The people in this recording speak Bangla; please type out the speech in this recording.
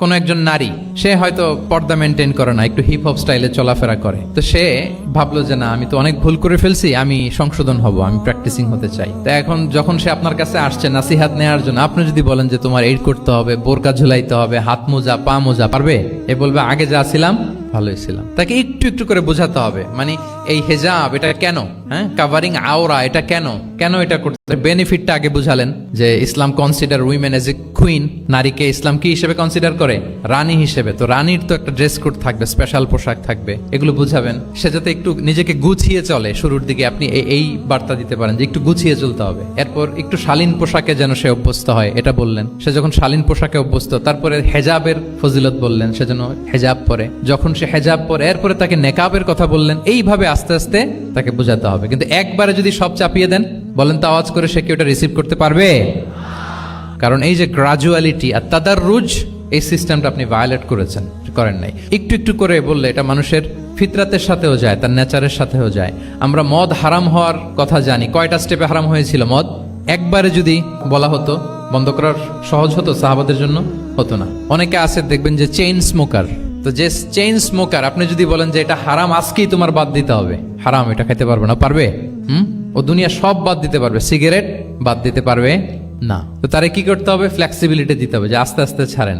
কোনো একজন নারী, সে হয়তো পর্দা মেনটেন করে না, একটু হিপ হপ স্টাইলে চলাফেরা করে, তো সে ভাবলো যে না, আমি তো অনেক ভুল করে ফেলছি, আমি সংশোধন হব, আমি প্র্যাকটিসিং হতে চাই। তো এখন যখন সে আপনার কাছে আসছে নাসিহাত নেওয়ার জন্য, আপনি যদি বলেন যে তোমার এই করতে হবে, বোরকা ঝুলাইতে হবে, হাত মোজা পা মোজা, পারবে? এ বলবে আগে যা ছিলাম ভালোই ছিলাম। তাকে একটু একটু করে বোঝাতে হবে, মানে এই হেজাব এটা কেন, হ্যাঁ, কাভারিং আওরা এটা কেন, কেন এটা করতে, বেনিফিটটা আগে বুঝালেন যে Islam consider women as a queen, নারীকে ইসলাম কি হিসেবে কনসিডার করে? রানী হিসেবে। তো রানীর তো একটা ড্রেস কোড থাকবে, স্পেশাল পোশাক থাকবে, এগুলো বুঝাবেন। সে যাতে একটু নিজেকে গুছিয়ে চলে, শুরুর দিকে আপনি এই বার্তা দিতে পারেন যে একটু গুছিয়ে চলতে হবে। এরপর একটু শালীন পোশাকে যেন সে অভ্যস্ত হয়, এটা বললেন। সে যখন শালীন পোশাকে অভ্যস্ত, তারপরে হেজাবের ফজিলত বললেন, সে যেন হেজাব পরে। যখন সে হেজাব পরে, এরপরে তাকে নেকাবের কথা বললেন। এইভাবে আস্তে আস্তে তাকে বোঝাতে হবে। কিন্তু একবারে যদি সব চাপিয়ে দেন, বলেন তো আওয়াজ করে, সে কি ওটা রিসিভ করতে পারবে? কারণ এই যে গ্রাজুয়ালিটি আর তাদাররুজ, এই সিস্টেমটা আপনি ভায়োলেট করেন নাই। একটু একটু করে বললে এটা মানুষের ফিতরাতের সাথেও যায়, তার নেচারের সাথেও যায়। আমরা মদ হারাম হওয়ার কথা জানি, কয়টা স্টেপে হারাম হয়েছিল মদ? একবারে যদি বলা হতো বন্ধ করার সহজ হতো সাহাবাদের জন্য? হতো না। অনেকে আছে দেখবেন যে চেইন স্মোকার, তো যে চেইন স্মোকার, আপনি যদি বলেন যে এটা হারাম, আজকেই তোমার বাদ দিতে হবে, হারাম, এটা খেতে পারবে না, পারবে? ও দুনিয়া সব বাদ দিতে পারবে, সিগারেট বাদ দিতে পারবে না। তো তারে কি করতে হবে? ফ্লেক্সিবিলিটি দিতে হবে, যে আস্তে আস্তে ছাড়েন।